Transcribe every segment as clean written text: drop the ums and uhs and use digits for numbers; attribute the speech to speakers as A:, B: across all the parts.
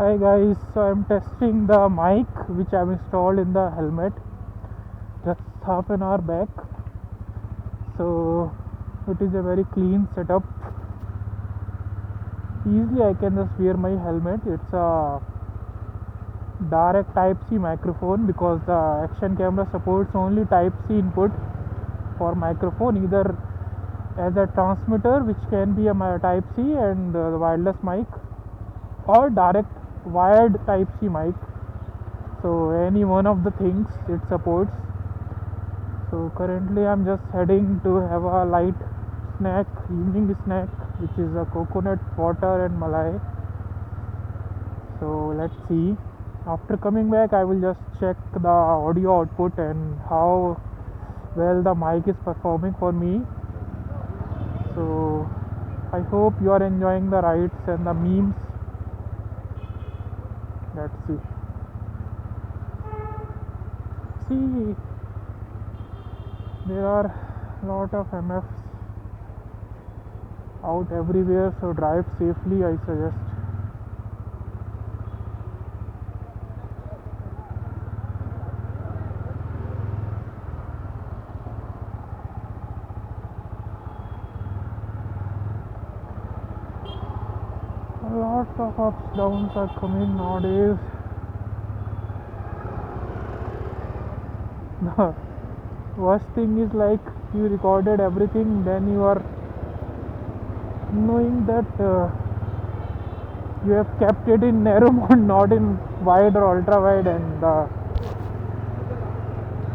A: Hi guys, so I'm testing the mic which I've installed in the helmet just half an hour back. So it is a very clean setup. Easily I can just wear my helmet. It's a direct type C microphone because the action camera supports only type C input for microphone, either as a transmitter which can be a type C and the wireless mic, or direct wired type C mic. So any one of the things it supports. So currently I'm just heading to have a light snack, evening snack, which is a coconut water and malai. So let's see. After coming back I will just check the audio output and how well the mic is performing for me. So I hope you are enjoying the rides and the memes. Let's see. See, there are a lot of MFs out everywhere, so drive safely, I suggest. A lot of ups downs are coming nowadays. The worst thing is, like, you recorded everything, then you are knowing that you have kept it in narrow mode, not in wide or ultra wide, and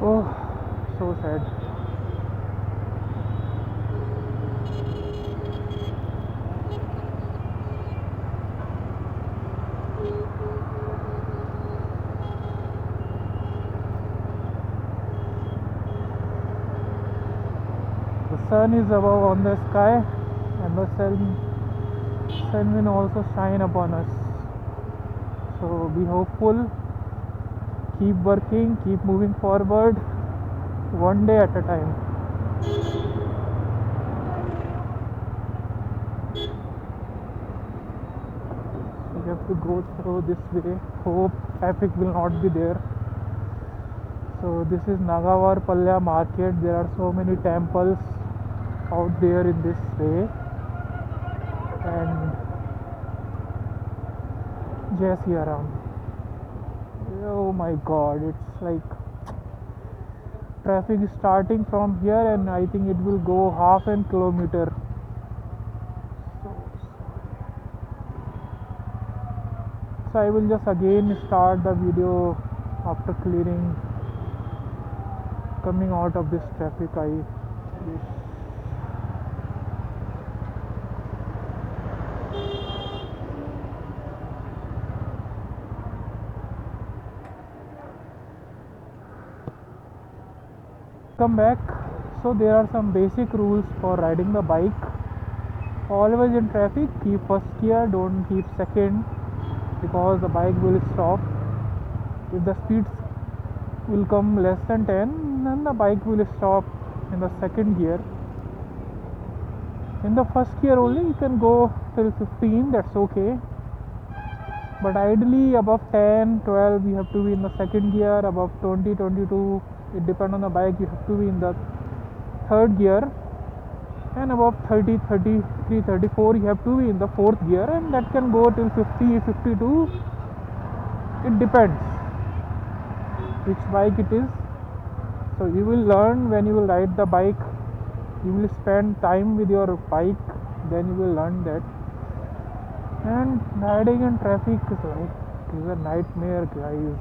A: oh, so sad. The sun is above on the sky, and the sun will also shine upon us. So be hopeful, keep working, keep moving forward, one day at a time. We have to go through this way. Hope traffic will not be there. So this is Nagawar Palya market. There are so many temples out there in this way, and Jai Siya Ram. Oh my god, it's like traffic is starting from here, and I think it will go half a kilometer. So I will just again start the video after coming out of this traffic. I wish. Come back. So there are some basic rules for riding the bike. Always in traffic, keep first gear, don't keep second, because the bike will stop. If the speeds will come less than 10, then the bike will stop in the second gear. In the first gear only you can go till 15, that's okay, but ideally above 10, 12 you have to be in the second gear. Above 20, 22, it depends on the bike, you have to be in the third gear, and above 30, 33, 34 you have to be in the fourth gear, and that can go till 50, 52. It depends which bike it is. So you will learn when you will ride the bike. You will spend time with your bike, then you will learn that. And riding in traffic is a nightmare, guys.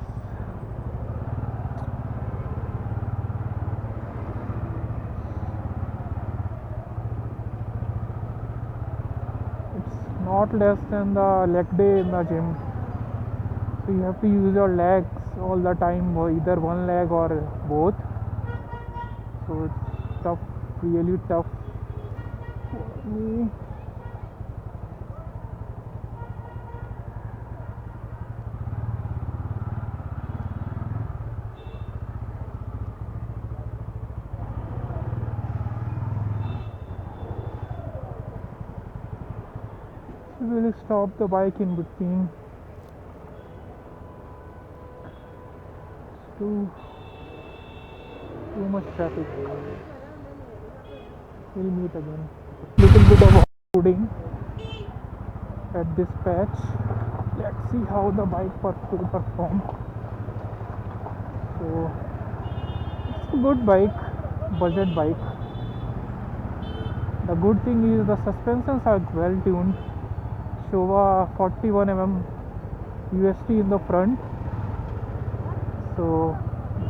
A: It's not less than the leg day in the gym. So you have to use your legs all the time, or either one leg or both. So it's tough, really tough for me. We will stop the bike in between. Too much traffic. We'll meet again. Little bit of off-roading at this patch. Let's see how the bike will perform. So it's a good bike, budget bike. The good thing is the suspensions are well tuned. Showa 41 mm UST in the front. So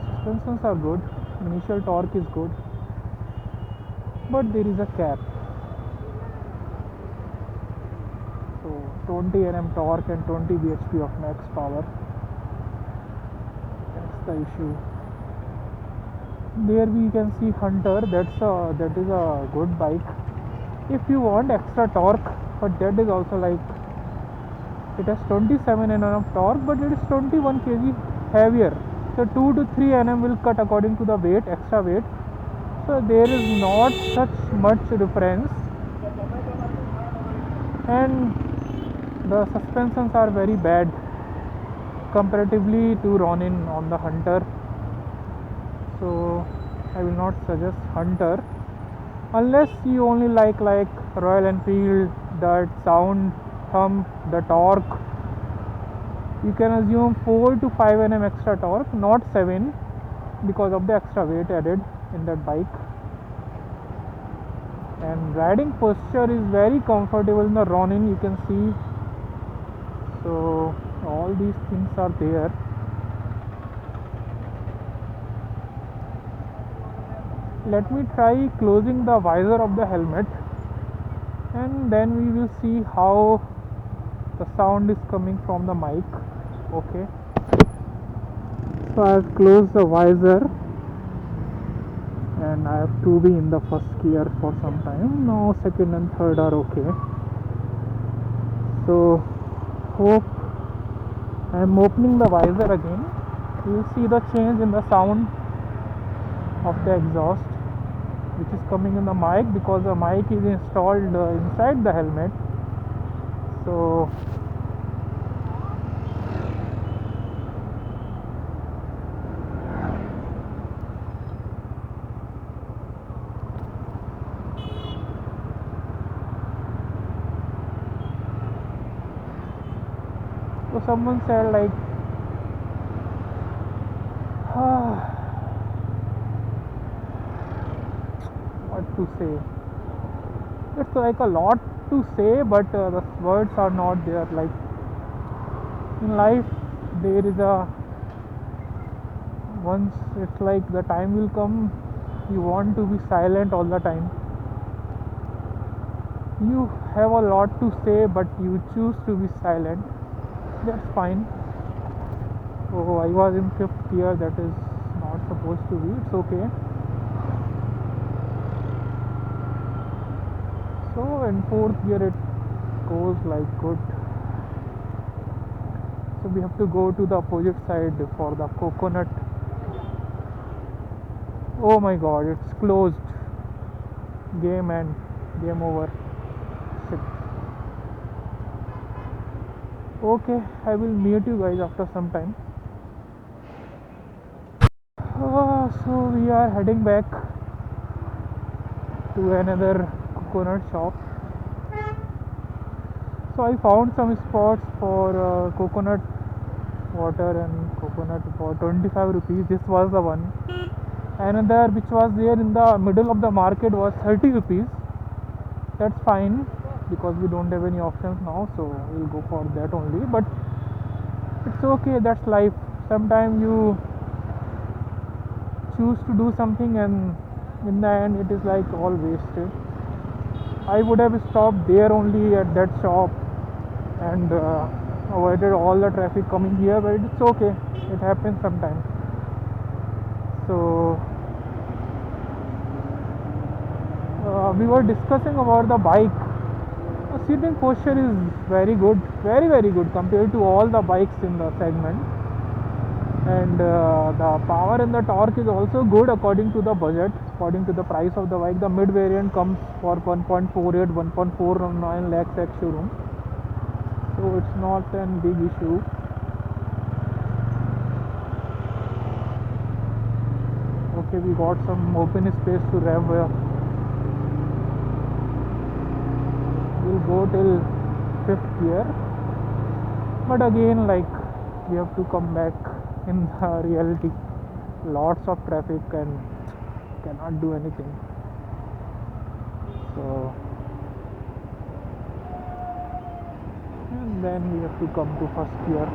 A: suspensions are good. Initial torque is good. But there is a cap. So 20 Nm torque and 20 bhp of max power. That's the issue. There we can see Hunter. That is a good bike. If you want extra torque, but that is also like, it has 27 Nm of torque, but it is 21 kg heavier. So 2 to 3 Nm will cut according to the weight, extra weight. So there is not such much difference, and the suspensions are very bad comparatively to Ronin on the Hunter. So I will not suggest Hunter unless you only like Royal Enfield, that sound, thump, the torque. You can assume 4 to 5 Nm extra torque, not 7, because of the extra weight added in that bike. And riding posture is very comfortable in the Ronin, you can see. So all these things are there. Let me try closing the visor of the helmet, and then we will see how the sound is coming from the mic. Okay, so I have closed the visor and I have to be in the first gear for some time. Now second and third are okay. So hope I am opening the visor again. You will see the change in the sound of the exhaust, which is coming in the mic, because the mic is installed inside the helmet. So someone said like, what to say? It's like a lot to say, but the words are not there. Like in life, there is once it's like the time will come, you want to be silent all the time. You have a lot to say, but you choose to be silent. That's fine. Oh, I was in 5th gear. That is not supposed to be. It's okay. So in 4th gear it goes like good. So we have to go to the opposite side for the coconut. Oh my god, it's closed. Game end. Game over. Shit. Okay, I will meet you guys after some time. So we are heading back to another coconut shop. So I found some spots for coconut water and coconut for 25 rupees. This was the one. Another which was there in the middle of the market was 30 rupees. That's fine, because we don't have any options now, so we'll go for that only. But it's okay, that's life. Sometimes you choose to do something and in the end it is like all wasted. I would have stopped there only at that shop and avoided all the traffic coming here, but it's okay, it happens sometimes. So we were discussing about the bike. The seating posture is very good, very good compared to all the bikes in the segment, and the power and the torque is also good according to the budget, according to the price of the bike. The mid variant comes for 1.48, 1.49 lakhs at showroom, so it's not a big issue. Okay, we got some open space to rev here. We'll go till 5th gear, but again, like, we have to come back in the reality. Lots of traffic and cannot do anything. So, and then we have to come to 1st gear.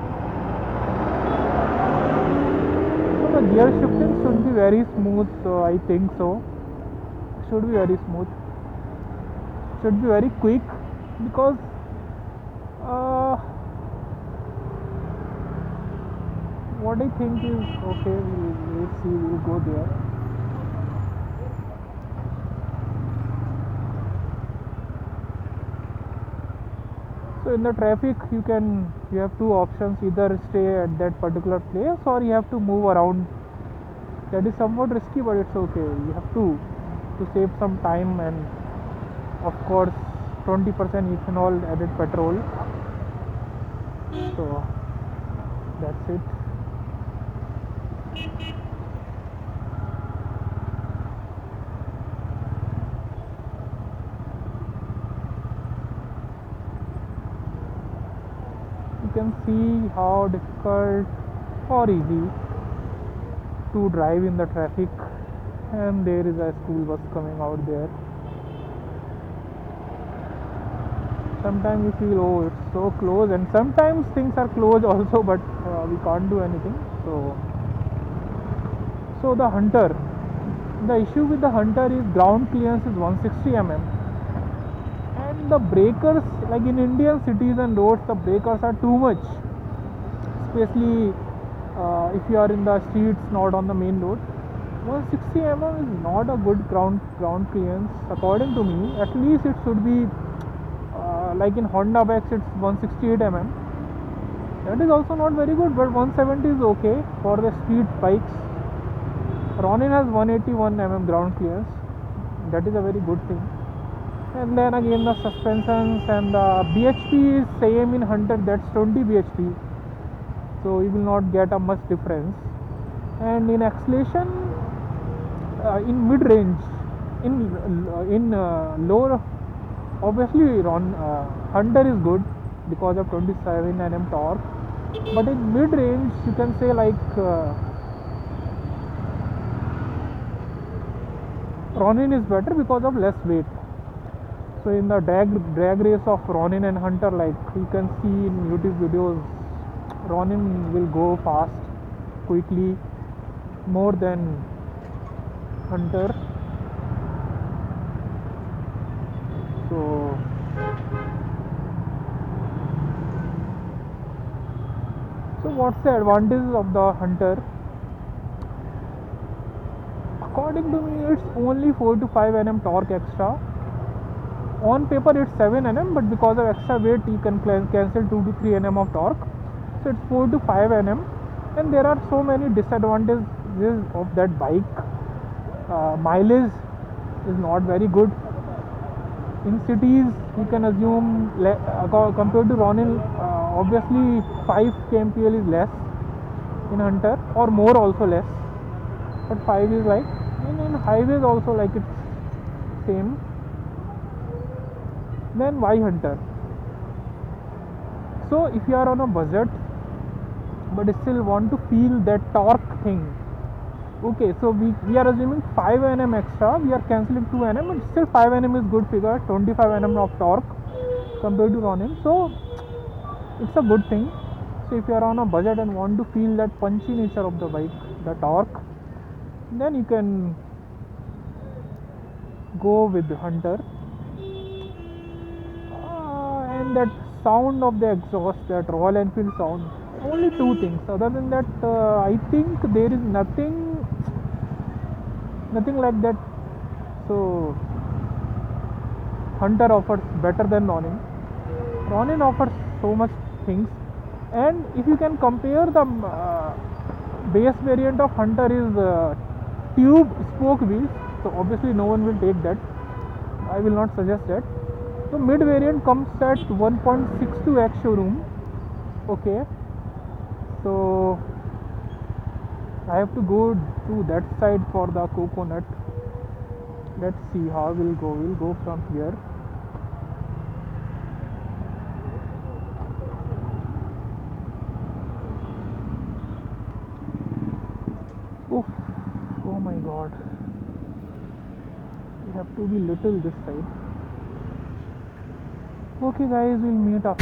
A: So the gear shifting should be very smooth. So I think so. Should be very smooth. Should be very quick, because what I think is, okay, let's see, we'll go there. So in the traffic, you have two options: either stay at that particular place or you have to move around. That is somewhat risky, but it's okay. You have to save some time, and of course 20% ethanol added petrol. So that's it. You can see how difficult or easy to drive in the traffic, and there is a school bus coming out there. Sometimes you feel, oh, it's so close, and sometimes things are close also, but we can't do anything. So the Hunter, the issue with the Hunter is ground clearance is 160 mm, and the breakers, like in Indian cities and roads, the breakers are too much, especially if you are in the streets, not on the main road. 160 mm is not a good ground clearance according to me. At least it should be like in Honda bikes, it's 168 mm. That is also not very good, but 170 is okay for the street bikes. Ronin has 181 mm ground clearance. That is a very good thing. And then again, the suspensions and the bhp is same in Hunter, that's 20 bhp, so you will not get a much difference. And in acceleration, in mid range, in lower, obviously Hunter is good because of 27 Nm torque, but in mid range you can say like Ronin is better because of less weight. So in the drag race of Ronin and Hunter, like you can see in YouTube videos, Ronin will go fast, quickly, more than Hunter. So what's the advantage of the Hunter? According to me, it's only 4 to 5 Nm torque extra. On paper it's 7 Nm, but because of extra weight you can cancel 2 to 3 Nm of torque. So it's 4 to 5 Nm, and there are so many disadvantages of that bike. Mileage is not very good. In cities, you can assume compared to Ronin, obviously 5 kmpl is less in Hunter, or more also less, but 5 is like in highways also, like it's same. Then why Hunter? So if you are on a budget but still want to feel that torque thing, okay, so we are assuming 5 Nm extra, we are cancelling 2 Nm, but still 5 Nm is good figure, 25 Nm of torque compared to Ronin, so it's a good thing. So if you are on a budget and want to feel that punchy nature of the bike, the torque, then you can go with the Hunter. And that sound of the exhaust, that Royal Enfield sound, only two things. Other than that, I think there is nothing like that. So Hunter offers better than Ronin. Ronin offers so much things, and if you can compare, the base variant of Hunter is tube spoke wheels, so obviously no one will take that. I will not suggest that. So mid variant comes at 1.62x showroom. Okay, so I have to go to that side for the coconut. Let's see how we'll go. We'll go from here. Oof. Oh my god. We have to be little this side. Okay guys, we'll meet up.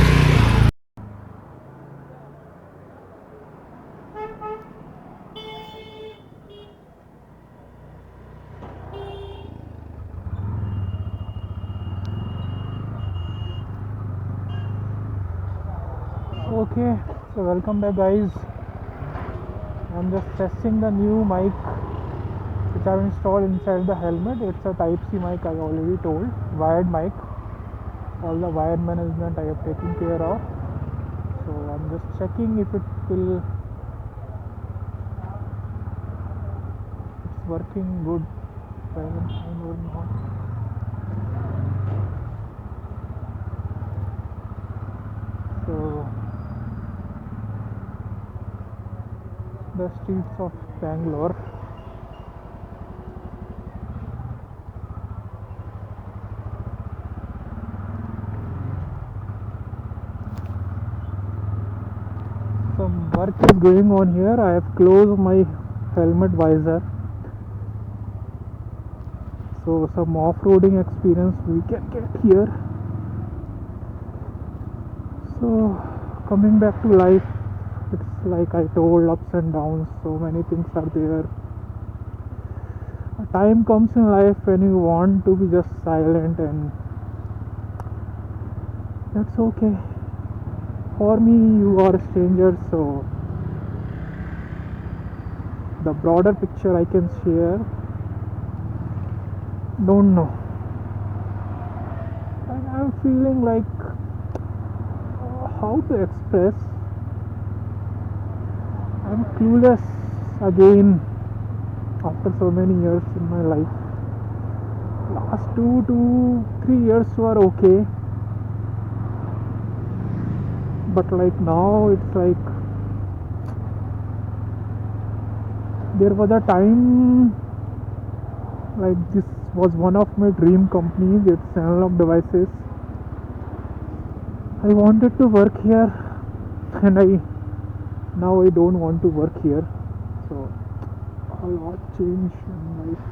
A: Okay, so welcome back guys. I'm just testing the new mic which I've installed inside the helmet. It's a type C mic, I already told. Wired mic. All the wire management I have taken care of. So I'm just checking if it will, it's working good. I don't know. So the streets of Bangalore. Some work is going on here. I have closed my helmet visor, so some off-roading experience we can get here. So coming back to life, it's like I told, ups and downs, so many things are there. A time comes in life when you want to be just silent, and that's okay. For me, you are a stranger, so the broader picture I can share. Don't know. And I'm feeling like how to express. I'm clueless again after so many years in my life. Last 2 to 3 years were okay, but like now it's like there was a time like this was one of my dream companies. It's analog devices. I wanted to work here, and now I don't want to work here. So a lot changed in life.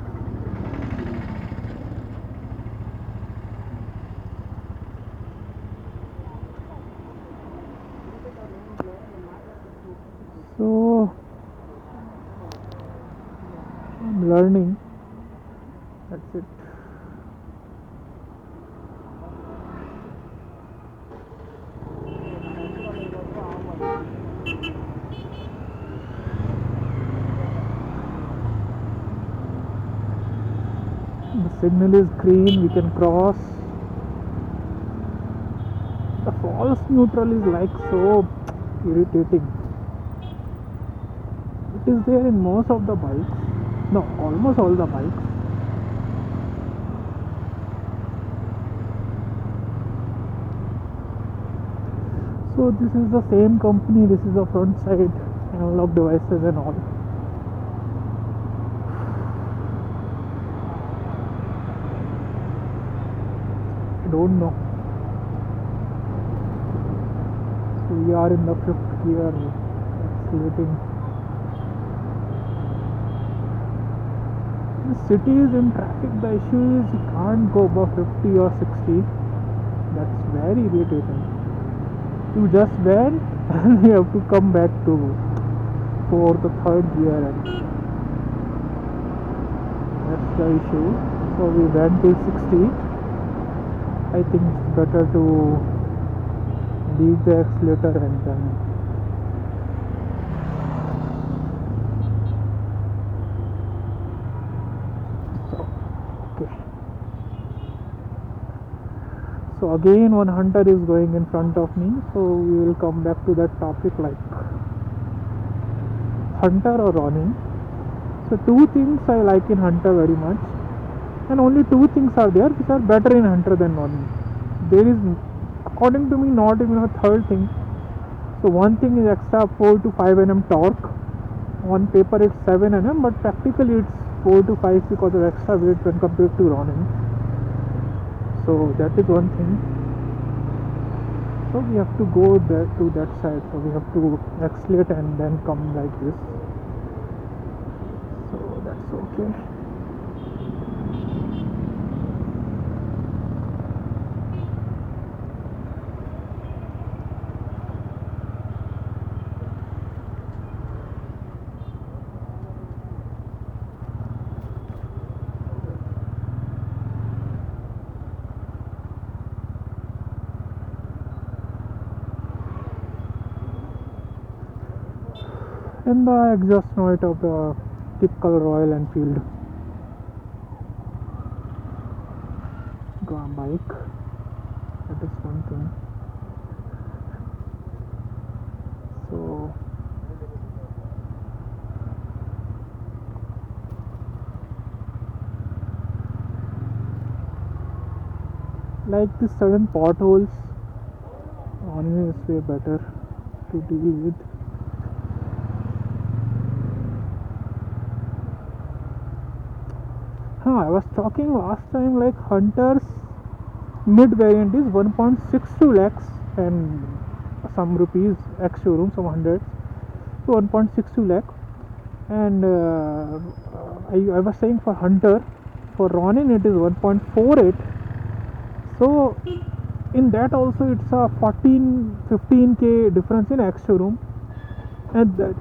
A: So I'm learning. That's it. The signal is green, we can cross. The false neutral is like so irritating. It is there in most of the bikes. No, almost all the bikes. So this is the same company. This is the front side analog devices and all. I don't know. So we are in the 5th gear, accelerating. The city is in traffic. The issue is you can't go above 50 or 60. That's very irritating. You just went and you have to come back to 4th or 3rd gear, and that's the issue. So we went till 60. I think it's better to leave the accelerator and then okay. So again one hunter is going in front of me, so we will come back to that topic, like hunter or running. So two things I like in hunter very much, and only two things are there which are better in hunter than running. There is, according to me, not even a third thing. So one thing is extra 4 to 5 Nm torque. On paper it's 7 mm, but practically it's 4 to 5 because of extra weight when compared to Ronin. So that is one thing. So we have to go there to that side. So we have to accelerate and then come like this. So that's okay. And the exhaust noise of the typical Royal Enfield bike. That is one thing. So like the sudden potholes on is way better to deal with. I was talking last time like Hunter's mid variant is 1.62 lakhs and some rupees ex showroom, some hundreds, so 1.62 lakh. And I was saying for Hunter, for Ronin it is 1.48. So in that also it's a 14-15k difference in ex showroom and that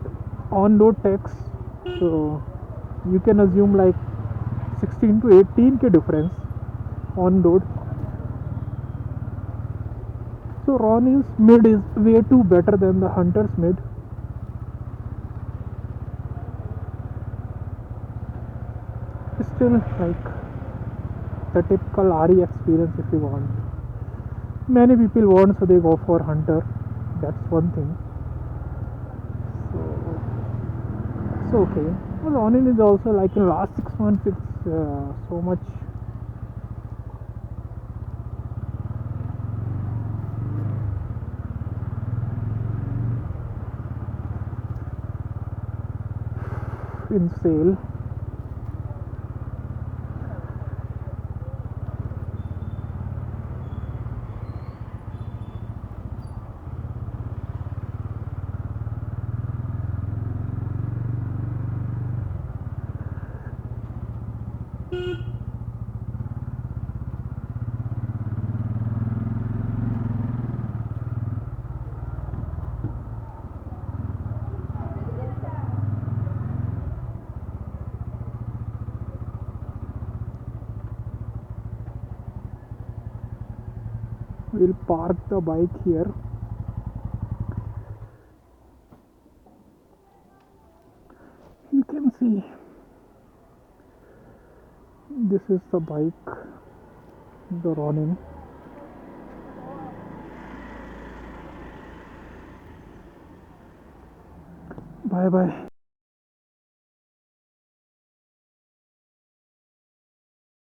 A: on road tax. So you can assume like 16 to 18k difference on road. So Ronin's mid is way too better than the Hunter's mid. Still like the typical RE experience if you want. Many people want, so they go for Hunter. That's one thing. So it's okay. Well, Ronin is also like in the last 6 months it's so much in sale. We'll park the bike here. You can see this is the bike, the Ronin. Bye bye.